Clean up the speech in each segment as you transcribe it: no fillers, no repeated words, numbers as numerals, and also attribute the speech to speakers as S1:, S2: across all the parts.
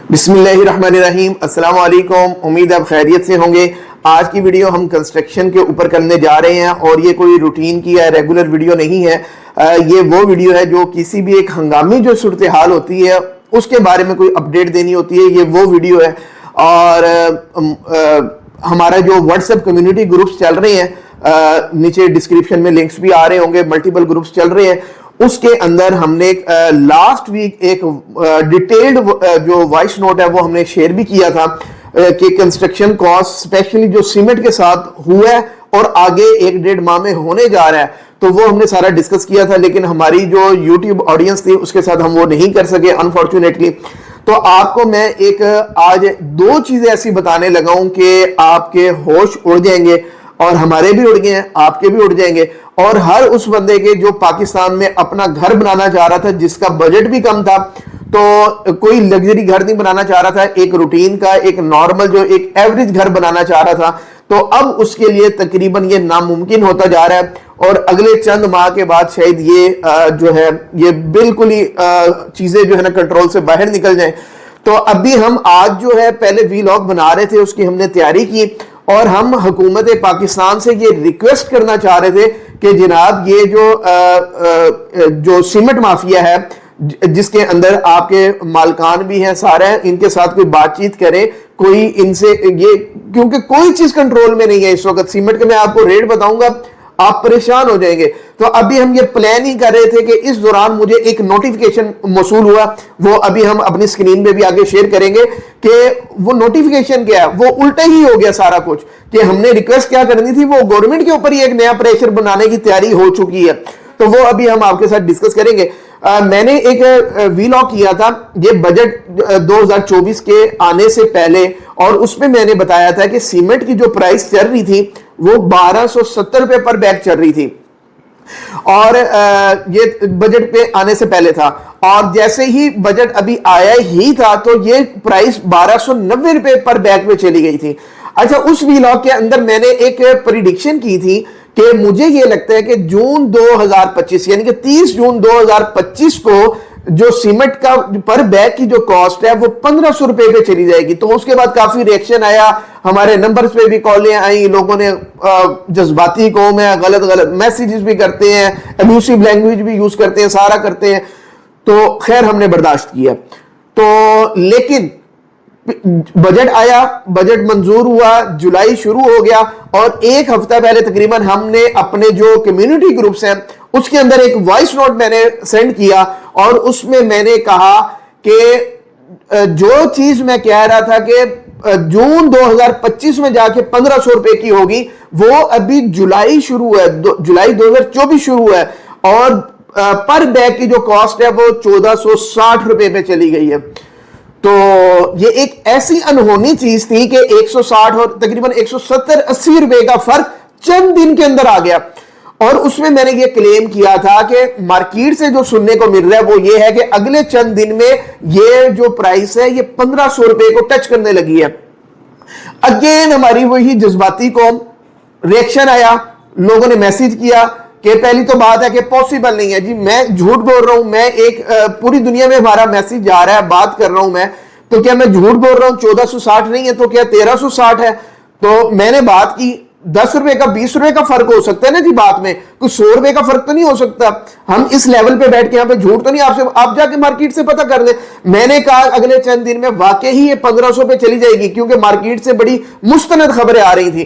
S1: بسم اللہ الرحمن الرحیم، السلام علیکم، امید آپ خیریت سے ہوں گے۔ آج کی ویڈیو ہم کنسٹرکشن کے اوپر کرنے جا رہے ہیں اور یہ کوئی روٹین کی یا ریگولر ویڈیو نہیں ہے۔ یہ وہ ویڈیو ہے جو کسی بھی ایک ہنگامی جو صورتحال ہوتی ہے اس کے بارے میں کوئی اپڈیٹ دینی ہوتی ہے، یہ وہ ویڈیو ہے۔ اور ہمارا جو واٹس ایپ کمیونٹی گروپس چل رہے ہیں، نیچے ڈسکرپشن میں لنکس بھی آ رہے ہوں گے، ملٹیپل گروپس چل رہے ہیں، اس کے اندر ہم نے لاسٹ ویک ایک ڈیٹیلڈ جو وائس نوٹ ہے وہ ہم نے شیئر بھی کیا تھا کہ کنسٹرکشن کاسٹ اسپیشلی جو سیمنٹ کے ساتھ ہوا ہے اور آگے 1-1.5 ماہ میں ہونے جا رہا ہے، تو وہ ہم نے سارا ڈسکس کیا تھا، لیکن ہماری جو یوٹیوب آڈینس تھی اس کے ساتھ ہم وہ نہیں کر سکے انفارچونیٹلی۔ تو آپ کو میں ایک آج 2 چیزیں ایسی بتانے لگا ہوں کہ آپ کے ہوش اڑ جائیں گے، اور ہمارے بھی اڑ گئے ہیں، آپ کے بھی اڑ جائیں گے، اور ہر اس بندے کے جو پاکستان میں اپنا گھر بنانا چاہ رہا تھا، جس کا بجٹ بھی کم تھا، تو کوئی لگژری گھر نہیں بنانا چاہ رہا تھا، ایک روٹین کا ایک نارمل جو ایک ایوریج گھر بنانا چاہ رہا تھا، تو اب اس کے لیے تقریباً یہ ناممکن ہوتا جا رہا ہے، اور اگلے چند ماہ کے بعد شاید یہ جو ہے یہ بالکل ہی چیزیں جو ہے نا کنٹرول سے باہر نکل جائیں۔ تو ابھی ہم آج جو ہے پہلے ویلاگ بنا رہے تھے، اس کی ہم نے تیاری کی، اور ہم حکومت پاکستان سے یہ ریکویسٹ کرنا چاہ رہے تھے کہ جناب یہ جو سیمنٹ مافیا ہے، جس کے اندر آپ کے مالکان بھی ہیں سارے ہیں، ان کے ساتھ کوئی بات چیت کرے، کوئی ان سے یہ، کیونکہ کوئی چیز کنٹرول میں نہیں ہے اس وقت۔ سیمنٹ کے میں آپ کو ریٹ بتاؤں گا، آپ پریشان ہو جائیں گے۔ تو ابھی ہم یہ پلان ہی کر رہے تھے کہ اس دوران مجھے ایک نوٹیفیکیشن موصول ہوا، وہ ابھی ہم اپنی سکرین پہ بھی آگے شیئر کریں گے کہ وہ نوٹیفیکیشن کیا ہے۔ وہ الٹا ہی ہو گیا سارا کچھ، کہ ہم نے ریکویسٹ کیا کرنی تھی وہ گورنمنٹ کے اوپر ہی ایک نیا پریشر بنانے کی تیاری ہو چکی ہے، تو وہ ابھی ہم آپ کے ساتھ ڈسکس کریں گے۔ میں نے ایک ویلاگ کیا تھا یہ بجٹ 2024 کے آنے سے پہلے، اور اس میں نے بتایا تھا کہ سیمنٹ کی جو پرائس چل رہی تھی وہ 1270 روپے پر بیگ چل رہی تھی، اور یہ بجٹ پہ آنے سے پہلے تھا، اور جیسے ہی بجٹ ابھی آیا ہی تھا تو یہ پرائس 1290 روپے پر بیگ پہ چلی گئی تھی۔ اچھا، اس ویلاگ کے اندر میں نے ایک پریڈکشن کی تھی کہ مجھے یہ لگتا ہے کہ جون 2025 یعنی کہ 30 جون 2025 کو جو سیمنٹ کا پر بیگ کی جو کاسٹ ہے وہ 1500 روپے پہ چلی جائے گی۔ تو اس کے بعد کافی ریئیکشن آیا، ہمارے نمبرز پہ بھی کالیں آئیں، لوگوں نے جذباتی قوم ہے، غلط میسیجز بھی کرتے ہیں، ابیوسو لینگویج بھی یوز کرتے ہیں، سارا کرتے ہیں، تو خیر ہم نے برداشت کیا۔ تو لیکن بجٹ آیا، بجٹ منظور ہوا، جولائی شروع ہو گیا، اور ایک ہفتہ پہلے تقریباً ہم نے اپنے جو کمیونٹی گروپس ہیں اس کے اندر ایک وائس نوٹ میں نے سینڈ کیا، اور اس میں نے کہا کہ جو چیز میں کہہ رہا تھا کہ جون 2025 میں جا کے 1500 روپے کی ہوگی، وہ ابھی جولائی شروع ہے، جولائی 2024 شروع ہے، اور پر بیگ کی جو کاسٹ ہے وہ 1460 روپے پہ چلی گئی ہے۔ تو یہ ایک ایسی انہونی چیز تھی کہ 160 اور تقریباً 170-80 روپے کا فرق چند دن کے اندر آ گیا، اور اس میں نے یہ کلیم کیا تھا کہ مارکیٹ سے جو سننے کو مل رہا ہے وہ یہ ہے کہ اگلے چند دن میں یہ جو پرائس ہے یہ 1500 روپے کو ٹچ کرنے لگی ہے۔ اگین ہماری وہی جذباتی قوم، ریئیکشن آیا، لوگوں نے میسیج کیا کہ پہلی تو بات ہے کہ پاسبل نہیں ہے جی، میں جھوٹ بول رہا ہوں، میں ایک پوری دنیا میں ہمارا میسیج جا رہا ہے، بات کر رہا ہوں میں، تو کیا میں جھوٹ بول رہا ہوں؟ 1460 نہیں ہے تو کیا 1360 ہے؟ تو میں نے بات کی، 10 روپے کا 20 روپے کا فرق ہو سکتا ہے نا جی، بات میں کوئی 100 روپے کا فرق تو نہیں ہو سکتا۔ ہم اس لیول پہ بیٹھ کے یہاں پہ جھوٹ تو نہیں، آپ جا کے مارکیٹ سے پتہ کر لیں۔ میں نے کہا اگلے چند دن میں واقعی یہ 1500 پہ چلی جائے گی، کیونکہ مارکیٹ سے بڑی مستند خبریں آ رہی تھیں۔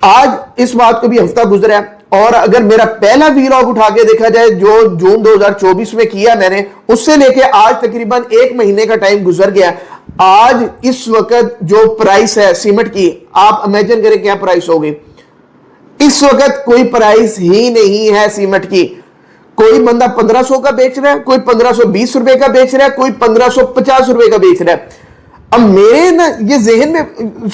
S1: آج اس بات کو بھی ہفتہ گزرا ہے، اور اگر میرا پہلا ویلاگ اٹھا کے دیکھا جائے جو جون 2024 میں کیا میں نے، اس سے لے کے آج تقریباً 1 مہینے کا ٹائم گزر گیا۔ آج اس وقت جو پرائس ہے سیمنٹ کی، آپ امیجن کریں کیا پرائس ہوگی؟ اس وقت کوئی پرائس ہی نہیں ہے سیمنٹ کی۔ کوئی بندہ 1500 کا بیچ رہا ہے، کوئی 1520 روپے کا بیچ رہا ہے، کوئی 1550 روپے کا بیچ رہا ہے۔ اب میرے یہ ذہن میں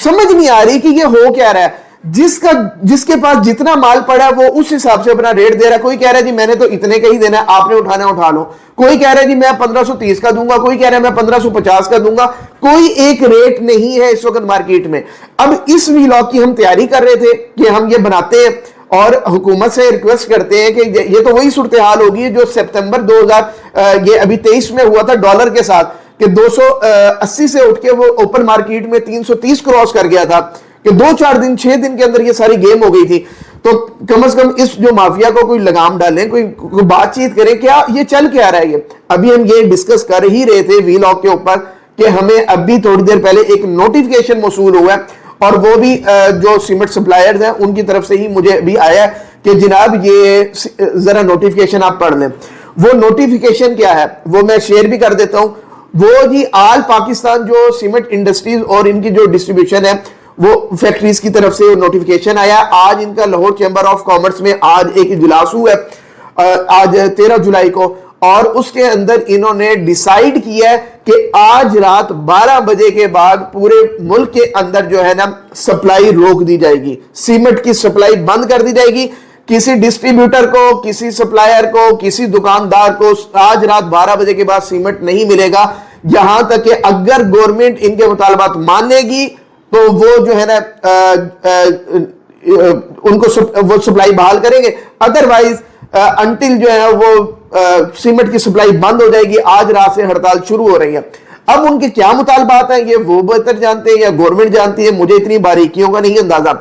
S1: سمجھ نہیں آ رہی کہ یہ ہو کیا رہا ہے۔ جس کے پاس جتنا مال پڑا ہے وہ اس حساب سے اپنا ریٹ دے رہا ہے۔ کوئی کہہ رہا ہے جی میں نے تو اتنے کا ہی دینا ہے، آپ نے اٹھانا اٹھا لو۔ کوئی کہہ رہا ہے جی میں 1530 کا دوں گا، کوئی کہہ رہا ہے میں 1550 کا دوں گا۔ کوئی ایک ریٹ نہیں ہے اس وقت مارکیٹ میں۔ اب اس ویلاگ کی ہم تیاری کر رہے تھے کہ ہم یہ بناتے ہیں، اور حکومت سے ریکویسٹ کرتے ہیں کہ یہ تو وہی صورتحال ہوگی جو سپتمبر 2023 میں ہوا تھا ڈالر کے ساتھ، کہ 280 سے اٹھ کے وہ اوپن مارکیٹ میں 330 کراس کر گیا تھا کہ 2-4 دن 6 دن کے اندر یہ ساری گیم ہو گئی تھی. تو کم از کم اس جو مافیا کو کوئی لگام ڈالیں, کوئی بات چیت کریں, کیا یہ چل کیا رہا ہے. یہ ابھی ہم یہ ڈسکس کر ہی رہے تھے وی لاگ کے اوپر کہ ہمیں ابھی تھوڑی دیر پہلے ایک نوٹیفیکیشن موصول ہوا ہے, اور وہ بھی جو سیمنٹ سپلائرز ہیں ان کی طرف سے ہی مجھے بھی آیا ہے کہ جناب یہ ذرا نوٹیفیکیشن آپ پڑھ لیں. وہ نوٹیفیکیشن کیا ہے وہ میں شیئر بھی کر دیتا ہوں. وہ جی آل پاکستان جو سیمنٹ انڈسٹریز اور ان کی جو ڈسٹریبیوشن ہے وہ فیکٹریز کی طرف سے نوٹیفیکیشن آیا. آج ان کا لاہور چیمبر آف کامرس میں آج ایک اجلاس ہوا ہے, آج 13 جولائی کو, اور اس کے اندر انہوں نے ڈیسائیڈ کیا ہے کہ آج رات 12 بجے کے بعد پورے ملک کے اندر جو ہے نا سپلائی روک دی جائے گی, سیمنٹ کی سپلائی بند کر دی جائے گی. کسی ڈسٹریبیوٹر کو, کسی سپلائر کو, کسی دکاندار کو آج رات 12 بجے کے بعد سیمنٹ نہیں ملے گا, یہاں تک کہ اگر گورنمنٹ ان کے مطالبات مانے گی تو وہ جو ہے نا ان کو وہ سپلائی بحال کریں گے. ادروائز انٹل جو ہے وہ سیمنٹ کی سپلائی بند ہو جائے گی. آج رات سے ہڑتال شروع ہو رہی ہے. اب ان کے کیا مطالبات ہیں یہ وہ بہتر جانتے ہیں یا گورنمنٹ جانتی ہے, مجھے اتنی باریکیوں کا نہیں اندازہ.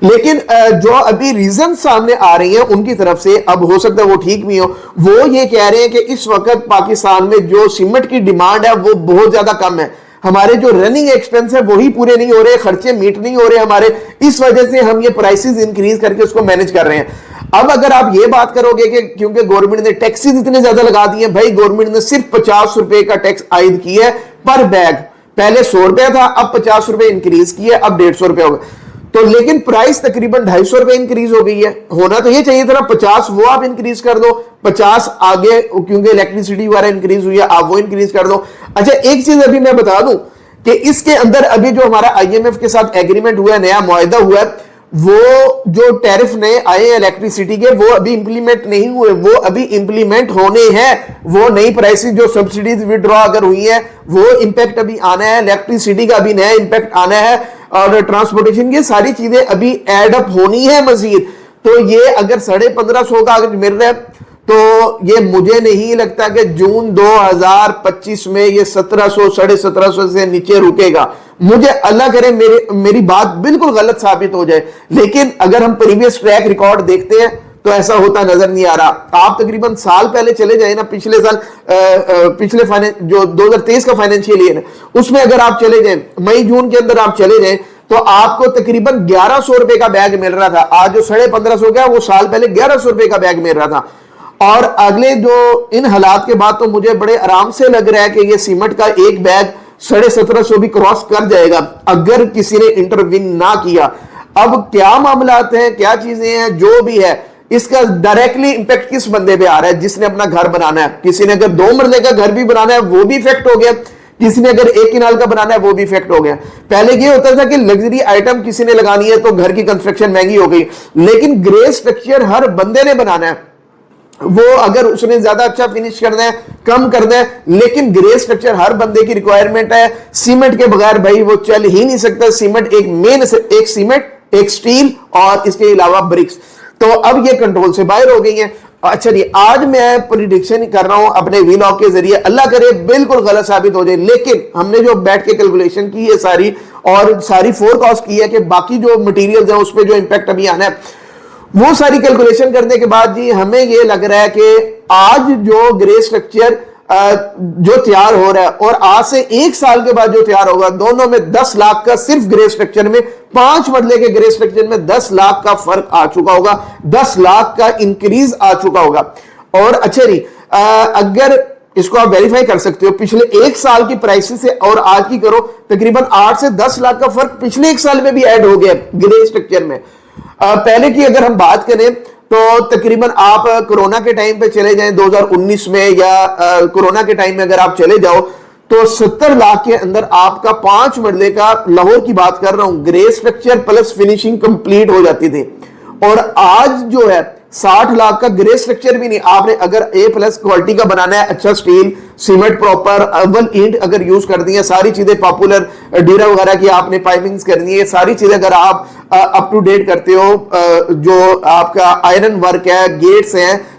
S1: لیکن جو ابھی ریزن سامنے آ رہی ہیں ان کی طرف سے, اب ہو سکتا ہے وہ ٹھیک بھی ہو, وہ یہ کہہ رہے ہیں کہ اس وقت پاکستان میں جو سیمنٹ کی ڈیمانڈ ہے وہ بہت زیادہ کم ہے. ہمارے جو رننگ ایکسپنس ہے وہی پورے نہیں ہو رہے, خرچے میٹ نہیں ہو رہے ہمارے, اس وجہ سے ہم یہ پرائسز انکریز کر کے اس کو مینج کر رہے ہیں. اب اگر آپ یہ بات کرو گے کہ کیونکہ گورنمنٹ نے ٹیکسز اتنے زیادہ لگا دیے ہیں, بھائی گورنمنٹ نے صرف 50 روپے کا ٹیکس عائد کیا ہے پر بیگ, پہلے 100 روپے تھا اب 50 روپے انکریز کیا ہے, اب 150 روپے ہوگا. تو لیکن پرائس تقریباً 250 روپے انکریز ہو گئی ہے. ہونا تو یہ چاہیے تھا نا 50 وہ آپ انکریز کر دو, 50 آگے کیونکہ الیکٹریسٹی وغیرہ انکریز ہوئی ہے آپ وہ انکریز کر دو. اچھا ایک چیز ابھی میں بتا دوں کہ اس کے اندر ابھی جو ہمارا آئی ایم ایف کے ساتھ ایگریمنٹ ہوا ہے, نیا معاہدہ ہوا ہے, وہ جو ٹیرف نئے آئے ہیں الیکٹریسٹی کے وہ ابھی امپلیمنٹ نہیں ہوئے, وہ ابھی امپلیمنٹ ہونے ہیں. وہ نئی پرائسز جو سبسڈیز وڈرا اگر ہوئی ہیں وہ امپیکٹ ابھی آنا ہے, الیکٹریسٹی کا ابھی نیا امپیکٹ آنا ہے, اور ٹرانسپورٹیشن کی ساری چیزیں ابھی ایڈ اپ ہونی ہے مزید. تو یہ اگر 1550 کا اگر مل رہا ہے تو یہ مجھے نہیں لگتا کہ جون 2025 میں یہ 1700 1750 سے نیچے رکے گا. مجھے اللہ کرے میری بات بالکل غلط ثابت ہو جائے, لیکن اگر ہم پریویس ٹریک ریکارڈ دیکھتے ہیں تو ایسا ہوتا نظر نہیں آ رہا. آپ تقریباً سال پہلے چلے جائیں نا, پچھلے سال پچھلے جو 2023 کا فائنینشیل ایئر ہے اس میں اگر آپ چلے جائیں مئی جون کے اندر آپ چلے جائیں تو آپ کو تقریباً 1100 روپے کا بیگ مل رہا تھا. آج جو 1550 کا وہ سال پہلے 1100 روپے کا بیگ مل رہا تھا. اور اگلے جو ان حالات کے بعد تو مجھے بڑے آرام سے لگ رہا ہے کہ یہ سیمنٹ کا ایک بیگ 1750 بھی کراس کر جائے گا اگر کسی نے انٹروین نہ کیا. اب کیا معاملات ہیں, کیا چیزیں ہیں, جو بھی ہے اس کا ڈائریکٹلی امپیکٹ کس بندے پہ آ رہا ہے جس نے اپنا گھر بنانا ہے. کسی نے اگر 2 مرلے کا گھر بھی بنانا ہے وہ بھی افیکٹ ہو گیا, کسی نے اگر 1 کنال کا بنانا ہے وہ بھی افیکٹ ہو گیا. پہلے یہ ہوتا تھا کہ لگژری آئٹم کسی نے لگانی ہے تو گھر کی کنسٹرکشن مہنگی ہو گئی, لیکن گرے سٹرکچر ہر بندے نے بنانا ہے. وہ اگر اس نے زیادہ اچھا فنش کرنا ہے کم کرنا ہے, لیکن گرے سٹرکچر ہر بندے کی ریکوائرمنٹ ہے. سیمنٹ کے بغیر بھائی وہ چل ہی نہیں سکتا. سیمنٹ ایک مین, ایک سیمنٹ, ایک سٹیل اور اس کے علاوہ برکس. تو اب یہ کنٹرول سے باہر ہو گئی ہیں. اچھا جی, آج میں پریڈکشن کر رہا ہوں اپنے وی لاگ کے ذریعے, اللہ کرے بالکل غلط ثابت ہو جائے, لیکن ہم نے جو بیٹھ کے کیلکولیشن کی ہے ساری اور ساری فور کاسٹ کی ہے کہ باقی جو مٹیریلز ہیں اس پہ جو امپیکٹ ابھی آنا ہے, وہ ساری کیلکولیشن کرنے کے بعد جی ہمیں یہ لگ رہا ہے کہ آج جو گرے سٹرکچر جو تیار ہو رہا ہے اور آج سے 1 سال کے بعد جو تیار ہوگا, دونوں میں 10 لاکھ کا صرف گرے سٹرکچر میں, 5 مرلے کے گرے سٹرکچر میں 10 لاکھ کا فرق آ چکا ہوگا, 10 لاکھ کا انکریز آ چکا ہوگا. اور اچھا جی, اگر اس کو آپ ویریفائی کر سکتے ہو پچھلے 1 سال کی پرائسز سے اور آج کی کرو, تقریباً 8 سے 10 لاکھ کا فرق پچھلے 1 سال میں بھی ایڈ ہو گیا گرے سٹرکچر میں. پہلے کی اگر ہم بات کریں تو تقریباً آپ کرونا کے ٹائم پہ چلے جائیں 2019 میں, یا کرونا کے ٹائم میں اگر آپ چلے جاؤ تو 70 لاکھ کے اندر آپ کا 5 مرلے کا, لاہور کی بات کر رہا ہوں, گرے سٹرکچر پلس فنیشنگ کمپلیٹ ہو جاتی تھی. اور آج جو ہے 60 لاکھ کا گرے سٹرکچر بھی نہیں. آپ نے اگر اے پلس کوالٹی کا بنانا ہے, اچھا سٹیل, سیمنٹ پراپر, اول اینٹ اگر یوز کر دی ہیں, ساری چیزیں پاپولر ڈیرا وغیرہ کی آپ نے پائپنگز کرنی ہے, ساری چیزیں اگر آپ اپ ٹو ڈیٹ کرتے ہو, جو آپ کا آئرن ورک ہے, گیٹس ہیں,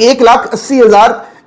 S1: 1,80,000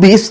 S1: 20